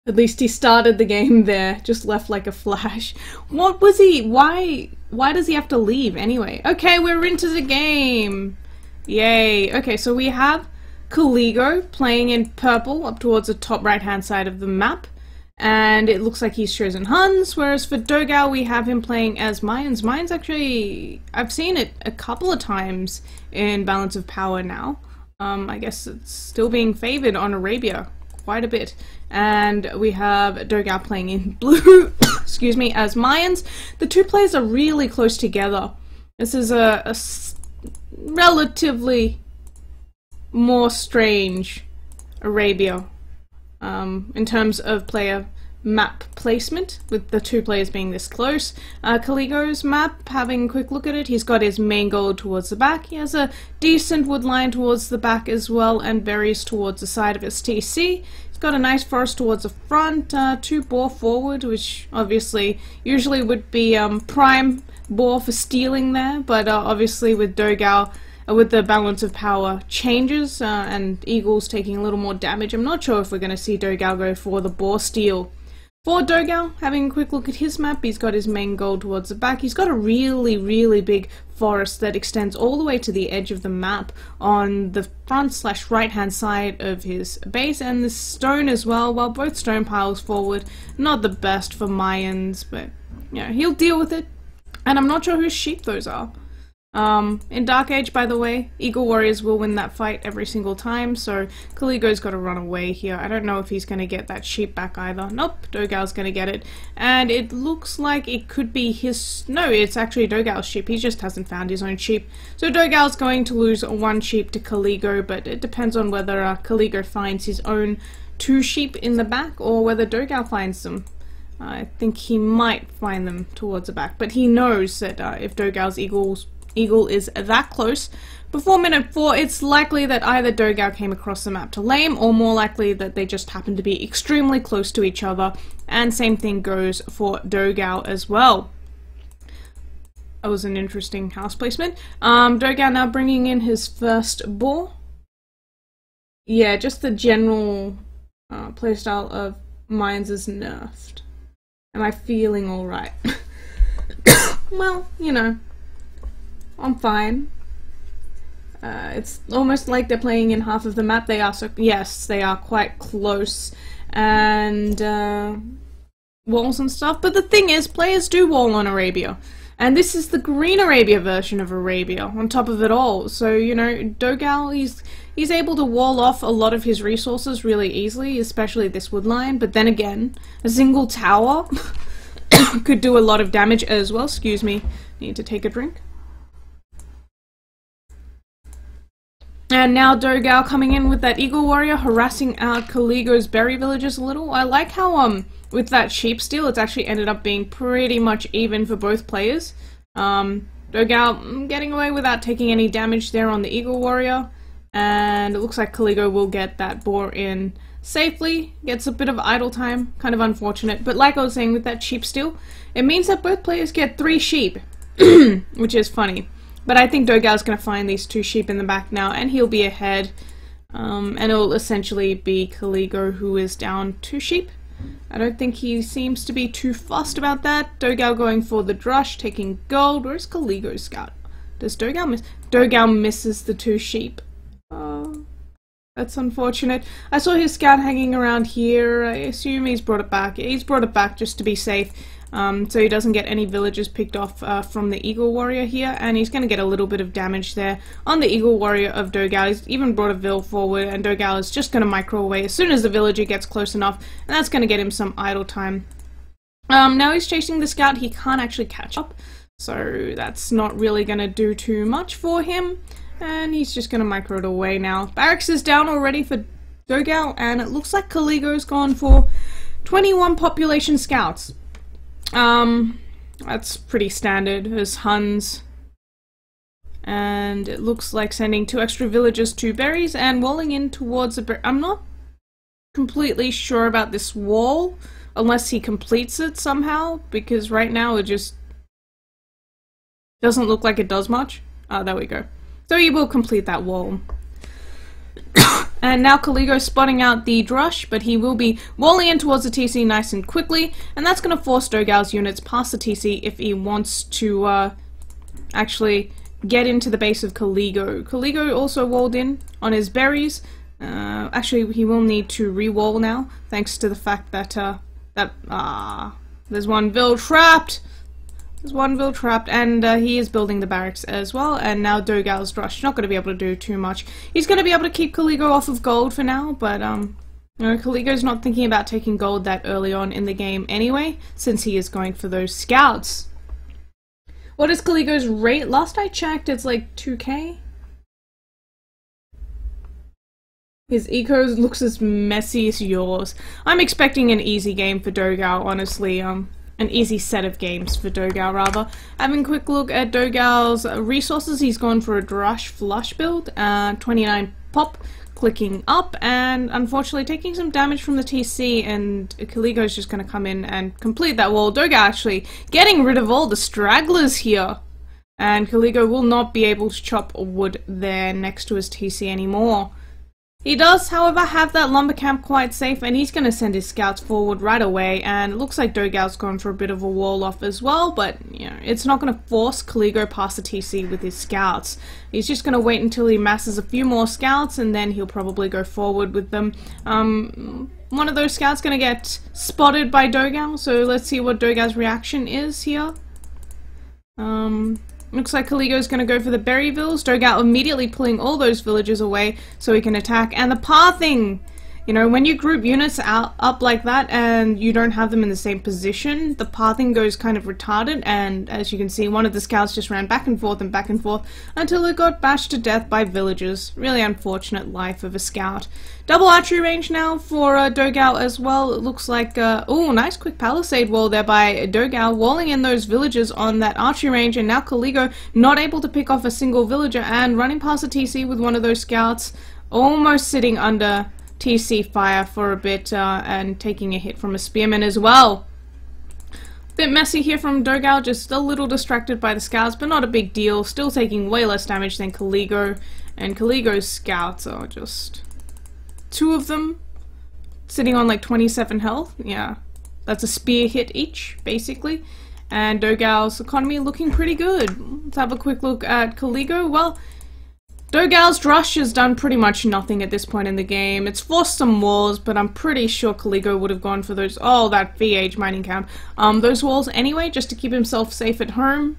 At least he started the game there, just left like a flash. What was he? Why does he have to leave anyway? Okay, we're into the game. Yay. Okay, so we have Calig0 playing in purple up towards the top right hand side of the map. And it looks like he's chosen Huns, whereas for Dogal we have him playing as Mayans. Mayans actually, I've seen it a couple of times in Balance of Power now. I guess it's still being favoured on Arabia quite a bit. And we have Dogal playing in blue, excuse me, as Mayans. The two players are really close together. This is a relatively more strange Arabia in terms of player map placement, with the two players being this close. Calig0's map, having a quick look at it, he's got his main gold towards the back. He has a decent wood line towards the back as well, and berries towards the side of his TC. He's got a nice forest towards the front, 2 boar forward, which obviously usually would be prime boar for stealing there, but obviously with Dogal, with the balance of power changes and eagles taking a little more damage, I'm not sure if we're going to see Dogal go for the boar steal. For Dogal, having a quick look at his map, he's got his main goal towards the back. He's got a really big forest that extends all the way to the edge of the map on the front / right hand side of his base, and the stone as well. While both stone piles forward, not the best for Mayans, but yeah, he'll deal with it. And I'm not sure whose sheep those are. In Dark Age, by the way, Eagle Warriors will win that fight every single time, so Calig0's got to run away here. I don't know if he's going to get that sheep back either. Nope, Dogal's going to get it. And it looks like it could be his... No, it's actually Dogal's sheep. He just hasn't found his own sheep. So Dogal's going to lose 1 sheep to Calig0, but it depends on whether Calig0 finds his own 2 sheep in the back, or whether Dogal finds them. I think he might find them towards the back, but he knows that if Dogal's Eagle is that close before minute 4, it's likely that either Dogal came across the map to lame, or more likely that they just happened to be extremely close to each other, and same thing goes for Dogal as well. That was an interesting house placement. Dogal now bringing in his first boar. Yeah, just the general playstyle of Mayans is nerfed. Am I feeling alright? Well, you know, I'm fine. It's almost like they're playing in half of the map. They are, so yes, they are quite close, and walls and stuff. But the thing is, players do wall on Arabia, and this is the green Arabia version of Arabia on top of it all. So you know, Dogal, he's able to wall off a lot of his resources really easily, especially this wood line. But then again, a single tower could do a lot of damage as well. Excuse me, need to take a drink. And now Dogal coming in with that Eagle Warrior, harassing out Calig0's berry villagers a little. I like how, with that sheep steal, it's actually ended up being pretty much even for both players. Dogal getting away without taking any damage there on the Eagle Warrior. And it looks like Calig0 will get that boar in safely. Gets a bit of idle time, kind of unfortunate. But like I was saying with that sheep steal, it means that both players get 3 sheep, which is funny. But I think Dogal's going to find these 2 sheep in the back now, and he'll be ahead. And it'll essentially be Calig0 who is down 2 sheep. I don't think he seems to be too fussed about that. Dogal going for the drush, taking gold. Where's Calig0's scout? Does Dogal miss? Dogal misses the 2 sheep. That's unfortunate. I saw his scout hanging around here. I assume he's brought it back. He's brought it back just to be safe. So he doesn't get any villagers picked off from the Eagle Warrior here, and he's going to get a little bit of damage there on the Eagle Warrior of Dogal. He's even brought a Vill forward, and Dogal is just going to micro away as soon as the villager gets close enough, and that's going to get him some idle time. Now he's chasing the scout. He can't actually catch up, so that's not really going to do too much for him, and he's just going to micro it away now. Barracks is down already for Dogal, and it looks like Calig0's gone for 21 population scouts. That's pretty standard as Huns. And it looks like sending 2 extra villagers, 2 berries, and walling in towards a I'm not completely sure about this wall, unless he completes it somehow, because right now it just doesn't look like it does much. There we go. So he will complete that wall. And now Calig0 spotting out the Drush, but he will be walling in towards the TC nice and quickly, and that's going to force Dogal's units past the TC if he wants to actually get into the base of Calig0. Calig0 also walled in on his berries. Actually, he will need to re-wall now, thanks to the fact that there's one Vil trapped. There's one Vil trapped, and he is building the barracks as well, and now Dogal's Drush not going to be able to do too much. He's going to be able to keep Calig0 off of gold for now, but you know, Calig0's not thinking about taking gold that early on in the game anyway, since he is going for those scouts. What is Calig0's rate? Last I checked, it's like 2k. His eco looks as messy as yours. I'm expecting an easy game for Dogal, honestly. An easy set of games for Dogal, rather. Having a quick look at Dogal's resources, he's gone for a Drush flush build, 29 pop, clicking up, and unfortunately taking some damage from the TC, and Calig0's just going to come in and complete that wall. Dogal actually getting rid of all the stragglers here, and Calig0 will not be able to chop wood there next to his TC anymore. He does, however, have that lumber camp quite safe, and he's going to send his scouts forward right away, and it looks like Dogal's gone for a bit of a wall off as well, but, you know, it's not going to force Calig0 past the TC with his scouts. He's just going to wait until he masses a few more scouts, and then he'll probably go forward with them. One of those scouts going to get spotted by Dogal, so let's see what Dogal's reaction is here. Looks like Calig0's going to go for the berry vills. Dogal immediately pulling all those villagers away so he can attack. And the pathing! You know, when you group units up like that and you don't have them in the same position, the pathing goes kind of retarded, and as you can see, one of the scouts just ran back and forth until it got bashed to death by villagers. Really unfortunate life of a scout. Double archery range now for Dogal as well. It looks like, oh, nice quick palisade wall there by Dogal, walling in those villagers on that archery range, and now Calig0 not able to pick off a single villager and running past the TC with one of those scouts, almost sitting under TC fire for a bit, and taking a hit from a spearman as well. Bit messy here from Dogal, just a little distracted by the scouts, but not a big deal. Still taking way less damage than Calig0, and Calig0's scouts are just two of them, sitting on like 27 health. Yeah, that's a spear hit each, basically. And Dogal's economy looking pretty good. Let's have a quick look at Calig0. Well, Dogal's Drush has done pretty much nothing at this point in the game. It's forced some walls, but I'm pretty sure Calig0 would have gone for those, oh, that VH mining camp, those walls anyway, just to keep himself safe at home.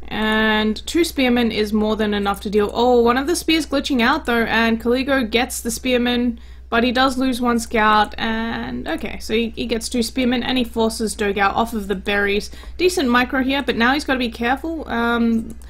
And 2 spearmen is more than enough to deal. Oh, one of the spears glitching out though, and Calig0 gets the spearman, but he does lose 1 scout, and okay, so he gets 2 spearmen, and he forces Dogal off of the berries. Decent micro here, but now he's got to be careful.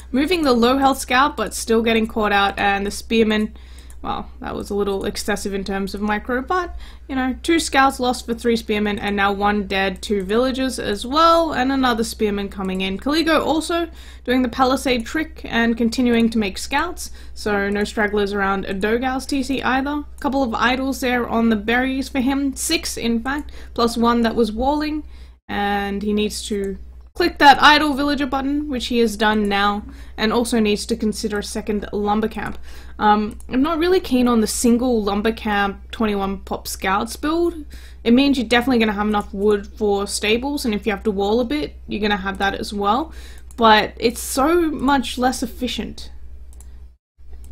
Moving the low health scout, but still getting caught out, and the spearman, well, that was a little excessive in terms of micro, but, you know, 2 scouts lost for 3 spearmen, and now 1 dead, 2 villagers as well, and another spearman coming in. Calig0 also doing the palisade trick and continuing to make scouts, so no stragglers around Dogal's TC either. A couple of idols there on the berries for him, 6 in fact, plus 1 that was walling, and he needs to click that idle villager button, which he has done now, and also needs to consider a second lumber camp. I'm not really keen on the single lumber camp 21 pop scouts build. It means you're definitely going to have enough wood for stables, and if you have to wall a bit, you're going to have that as well, but it's so much less efficient.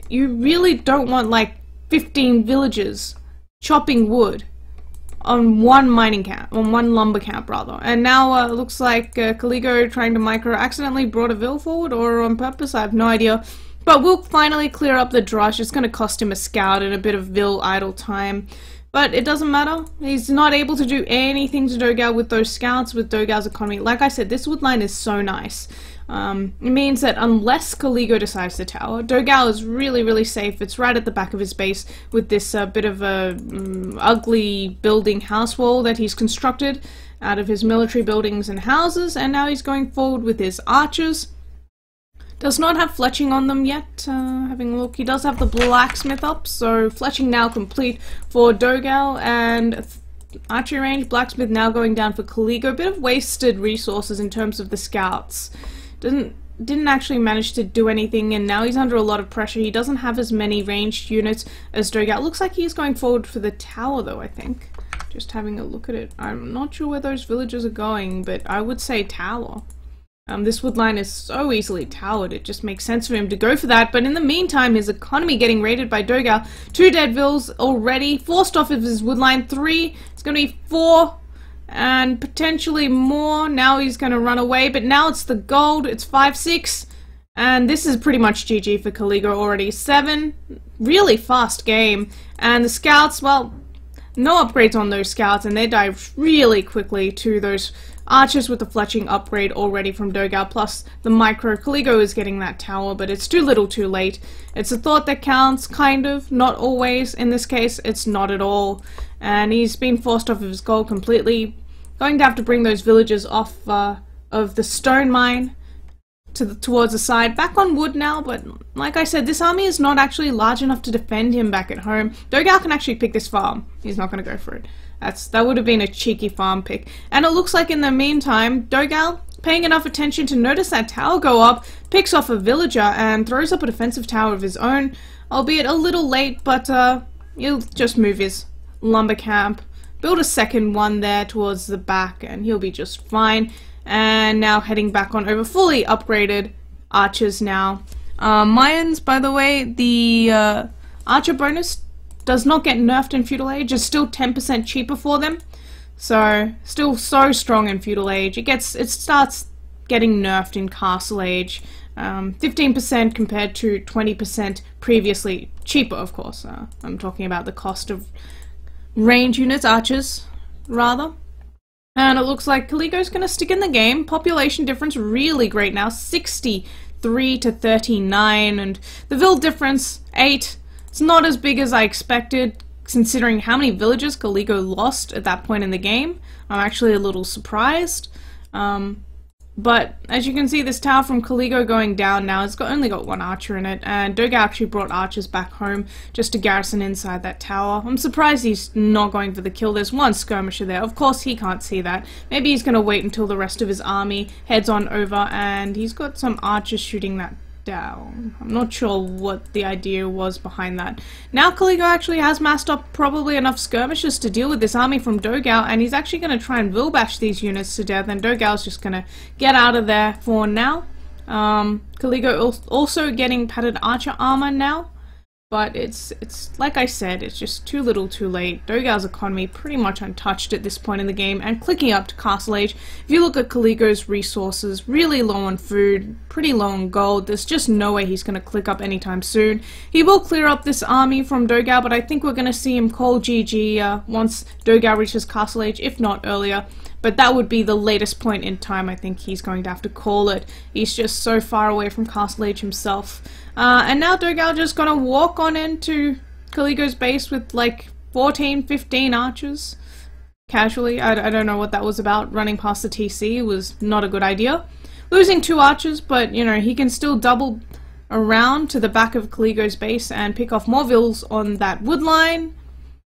You really don't want like 15 villagers chopping wood on one mining camp, on one lumber camp rather. And now looks like Calig0 trying to micro accidentally brought a Vil forward, or on purpose, I have no idea. But we'll finally clear up the Drush. It's going to cost him a scout and a bit of Vil idle time. But it doesn't matter. He's not able to do anything to Dogal with those scouts, with Dogal's economy. Like I said, this wood line is so nice. It means that unless Calig0 decides to tower, Dogal is really, really safe. It's right at the back of his base with this bit of a ugly building house wall that he's constructed out of his military buildings and houses, and now he's going forward with his archers. Does not have fletching on them yet. Having a look, he does have the blacksmith up, so fletching now complete for Dogal, and archery range, blacksmith now going down for Calig0. A bit of wasted resources in terms of the scouts. didn't actually manage to do anything, and now he's under a lot of pressure. He doesn't have as many ranged units as Dogout. Looks like he's going forward for the tower though, I think. Just having a look at it. I'm not sure where those villagers are going, but I would say tower. This wood line is so easily towered, it just makes sense for him to go for that. But in the meantime, his economy getting raided by Dogout. 2 dead vills already, forced off of his wood line. 3, it's going to be 4, and potentially more. Now he's going to run away, but now it's the gold. It's 5, 6, and this is pretty much GG for Calig0 already. 7, really fast game. And the scouts, well, no upgrades on those scouts, and they die really quickly to those archers with the fletching upgrade already from Dogout, plus the micro. Calig0 is getting that tower, but it's too little too late. It's a thought that counts, kind of, not always. In this case, it's not at all. And he's been forced off of his gold completely. Going to have to bring those villagers off of the stone mine towards the side. Back on wood now, but like I said, this army is not actually large enough to defend him back at home. Dogout can actually pick this farm. He's not going to go for it. That would have been a cheeky farm pick. And it looks like in the meantime, Dogout, paying enough attention to notice that tower go up, picks off a villager and throws up a defensive tower of his own, albeit a little late, but he'll just move his lumber camp, build a second one there towards the back, and he'll be just fine. And now heading back on over fully upgraded archers now. Mayans, by the way, the archer bonus does not get nerfed in Feudal Age. It's still 10% cheaper for them. So, still so strong in Feudal Age. It starts getting nerfed in Castle Age. 15% compared to 20% previously. Cheaper, of course. I'm talking about the cost of range units, archers, rather. And it looks like Calig0's going to stick in the game. Population difference really great now, 63 to 39, and the vill difference, 8. It's not as big as I expected, considering how many villages Calig0 lost at that point in the game. I'm actually a little surprised. But as you can see, this tower from Calig0 going down now, it's only got 1 archer in it, and Dogout actually brought archers back home just to garrison inside that tower. I'm surprised he's not going for the kill. There's 1 skirmisher there. Of course he can't see that. Maybe he's going to wait until the rest of his army heads on over, and he's got some archers shooting that down. I'm not sure what the idea was behind that. Now Calig0 actually has massed up probably enough skirmishers to deal with this army from Dogout, and he's actually going to try and vill bash these units to death, and Dogout's just going to get out of there for now. Calig0 also getting padded archer armor now, but it's like I said, it's just too little too late. Dogout's economy pretty much untouched at this point in the game, and clicking up to Castle Age. If you look at Calig0's resources, really low on food, pretty low on gold. There's just no way he's going to click up anytime soon. He will clear up this army from Dogout, but I think we're going to see him call GG once Dogout reaches Castle Age, if not earlier. But that would be the latest point in time I think he's going to have to call it. He's just so far away from Castle Age himself. And now Dogout just gonna walk on into Calig0's base with like 14, 15 archers. Casually. I don't know what that was about. Running past the TC was not a good idea. Losing 2 archers, but you know, he can still double around to the back of Calig0's base and pick off more vills on that wood line.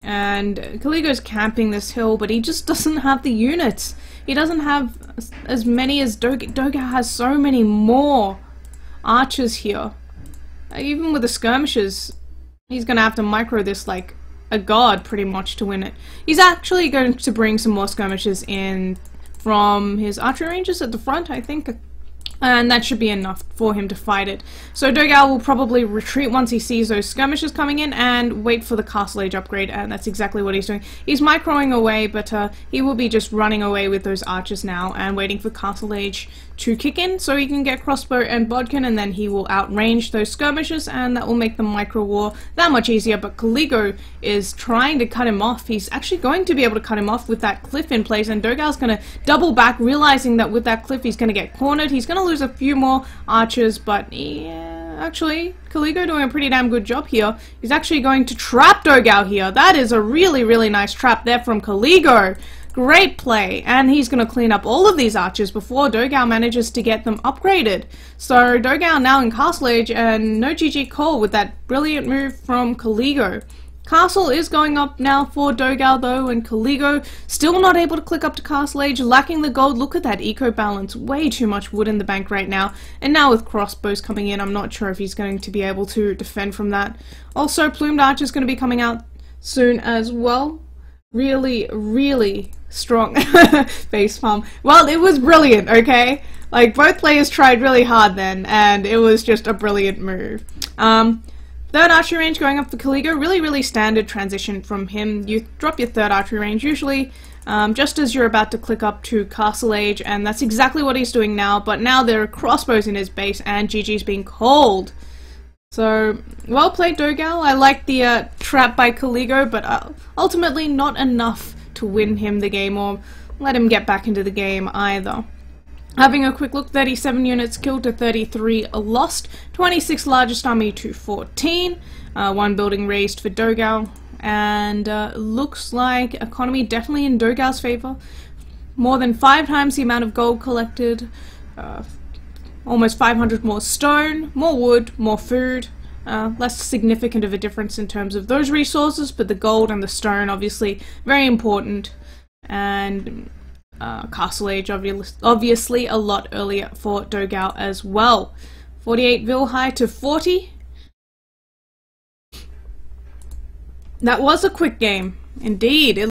And Calig0's camping this hill, but he just doesn't have the units. He doesn't have as many as Dogout. Dogout has so many more archers here. Even with the skirmishers, he's going to have to micro this like a god pretty much to win it. He's actually going to bring some more skirmishers in from his archery ranges at the front, I think. And that should be enough for him to fight it. So Dogout will probably retreat once he sees those skirmishers coming in and wait for the Castle Age upgrade, and that's exactly what he's doing. He's microing away, but he will be just running away with those archers now and waiting for Castle Age to kick in so he can get crossbow and bodkin, and then he will outrange those skirmishers, and that will make the micro war that much easier. But Calig0 is trying to cut him off. He's actually going to be able to cut him off with that cliff in place, and Dogout's going to double back, realizing that with that cliff he's going to get cornered. He's going to lose a few more archers, but yeah, actually Calig0 doing a pretty damn good job here. He's actually going to trap Dogout here. That is a really, really nice trap there from Calig0. Great play, and he's going to clean up all of these archers before Dogout manages to get them upgraded. So Dogout now in Castle Age, and no GG call with that brilliant move from Calig0. Castle is going up now for Dogal though, and Calig0 still not able to click up to Castle Age, lacking the gold. Look at that eco balance, way too much wood in the bank right now. And now with crossbows coming in, I'm not sure if he's going to be able to defend from that. Also, Plumed Archer is going to be coming out soon as well. Really, really strong face palm. Well, it was brilliant, okay? Like, both players tried really hard then, and it was just a brilliant move. Third archery range going up for Calig0, really standard transition from him. You drop your third archery range usually just as you're about to click up to Castle Age, and that's exactly what he's doing now, but now there are crossbows in his base and GG's being called. So, well played Dogal. I like the trap by Calig0, but ultimately not enough to win him the game or let him get back into the game either. Having a quick look, 37 units killed to 33 lost, 26 largest army to 14, 1 building raised for Dogal, and looks like economy definitely in Dogal's favor. More than 5 times the amount of gold collected, almost 500 more stone, more wood, more food. Less significant of a difference in terms of those resources, but the gold and the stone obviously very important. And Castle Age obviously a lot earlier for Dogal as well. 48 Vil high to 40. That was a quick game, indeed.